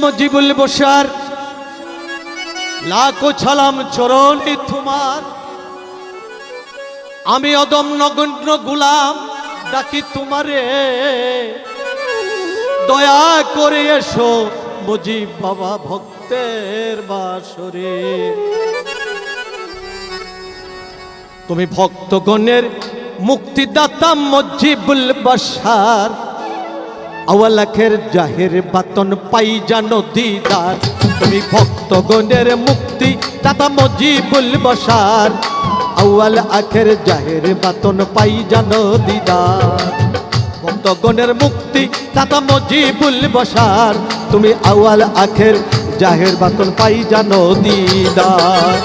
মুজিবুল বশার লাখো সালাম চরণে তোমার। আমি অদম নগণ্য গুলাম ডাকি তোমারে, দয়া করে এসো মুজিব বাবা ভক্তের বাসরে। তুমি ভক্তগণের মুক্তিদাতা মুজিবুল বশার, আওয়ালাখের জাহের বাতন পাই জানো দিদার। তুমি ভক্তগণের মুক্তি দাতা মুজিবুল বশার, আওয়াল আখের জাহের বাতন পাই জানো দিদার। ভক্তগণের মুক্তি দাতা মুজিবুল বশার, তুমি আওয়াল আখের জাহের বাতন পাই জানো দিদার।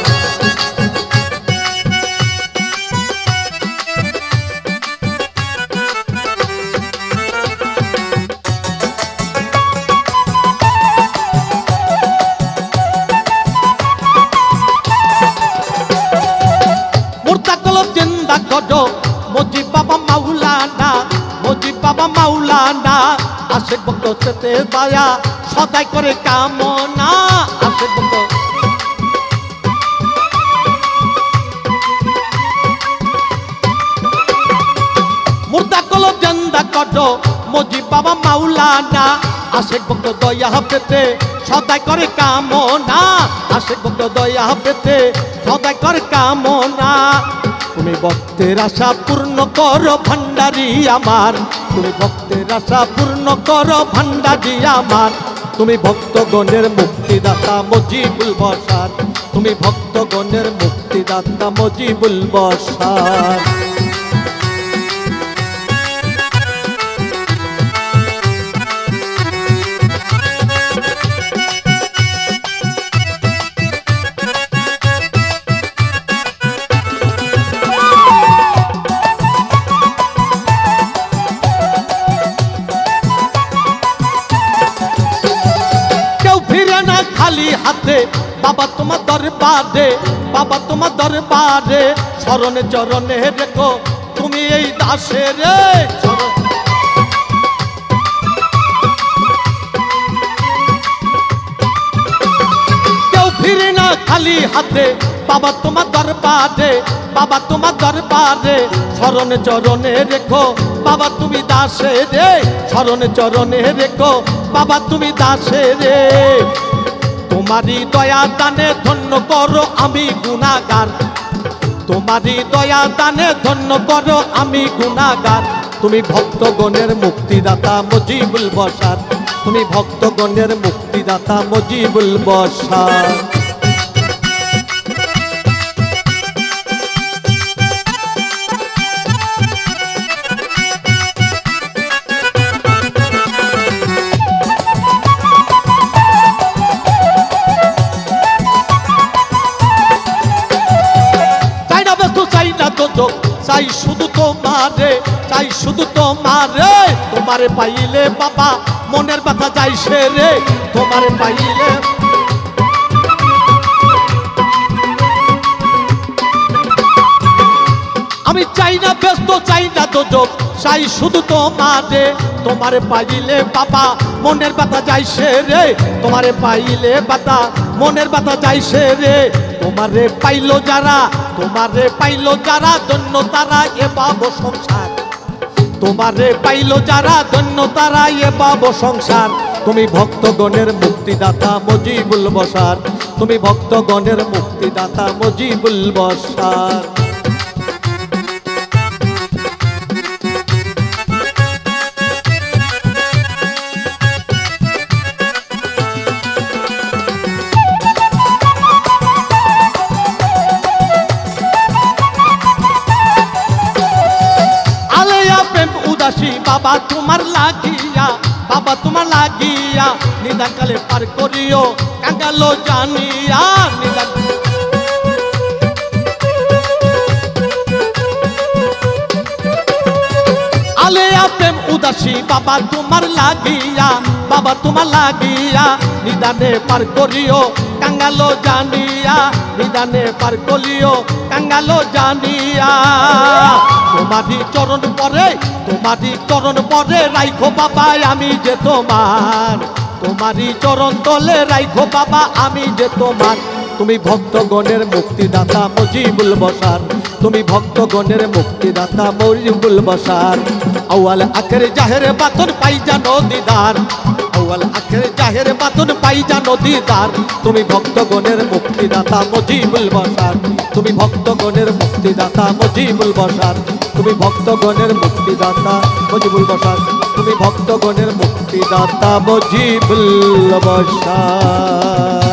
মুজিব বাবা মাওলানা, মুজিব বাবা মাওলানা, আশেক ভক্ত সেতে দয়া সদাই করে কামনা। আশেক ভক্ত মুর্দা কল জন্দা কড, মুজিব বাবা মাওলানা, আশেক ভক্ত দয়া পেতে সদাই করে কামনা। আশেক ভক্ত দয়া পেতে সদাই করে কামনা। তুমি ভক্তের আশা পূর্ণ করো ভান্ডারি আমার, তুমি ভক্তের আশা পূর্ণ করো ভান্ডারি আমার। তুমি ভক্তগণের মুক্তিদাতা মুজিবুল বশার, তুমি ভক্তগণের মুক্তিদাতা মুজিবুল বশার। খালি হাতে বাবা তোমার দরবারে, বাবা তোমার দরবারে, চরণে চরণে রেখো তুমি এই দাসে রে। কেউ ফিরে না খালি হাতে বাবা তোমার দরবারে, বাবা তোমার দরবারে, চরণে চরণে রেখো বাবা তুমি দাসে রে। চরণে চরণে রেখো বাবা তুমি দাসে রে। তোমারি দয়া দানে ধন্য করো আমি গুনাহগার, তোমারি দয়া দানে ধন্য করো আমি গুনাহগার। তুমি ভক্তগণের মুক্তিদাতা মুজিবুল বশার, তুমি ভক্তগণের মুক্তিদাতা মুজিবুল বশার। চাই শুধু তোমারে, চাই শুধু তোমারে, তোমারে পাইলে বাবা মনের ব্যথা যাই সে রে। তোমারে পাইলে আমি চাই না ব্যস্ত, চাই না দোজক, চাই শুধু তোমারে। তোমারে পাইলে বাবা মনের ব্যথা যাই সে রে, তোমারে পাইলে বাবা মনের ব্যথা যাই সে রে। তোমারে পাইলো যারা, তোমারে পাইলো যারা ধন্য তারা এ পাবো সংসার। তোমারে পাইলো যারা ধন্য তারা এ পাবো সংসার। তুমি ভক্তগণের মুক্তিদাতা মুজিবুল বশার, তুমি ভক্তগণের মুক্তিদাতা মুজিবুল বশার। বাবা তোমার লাগিয়া, বাবা তোমার লাগিয়া, নিদান কালে পার করিও কাঙ্গালো জানিয়া। নিদান আলেয়া প্রেম উদাসী বাবা তোমার লাগিয়া, বাবা তোমার লাগিয়া, নিদানে পার করিও কাঙ্গালো জানিয়া। নিদানে পার করিও কাঙ্গালো জানিয়া। তোমারি চরণ পরে, তোমারি চরণ পরে রাইখো বাবা আমি যে তোমার। তোমারই চরণ তলে রাইখো বাবা আমি যে তোমার। তুমি ভক্তগণের মুক্তিদাতা মুজিবুল বশার, তুমি ভক্তগণের মুক্তিদাতা মুজিবুল বশার। আউয়াল আখের জাহের বাতন পাই জানো দিদার, আউয়াল আখের জাহের বাতন পাই জানো দিদার। তুমি ভক্তগণের মুক্তিদাতা মুজিবুল বশার, তুমি ভক্তগণের মুক্তিদাতা মুজিবুল বশার, তুমি ভক্তগণের মুক্তিদাতা মুজিবুল বশার, তুমি ভক্তগণের মুক্তিদাতা মুজিবুল বশার।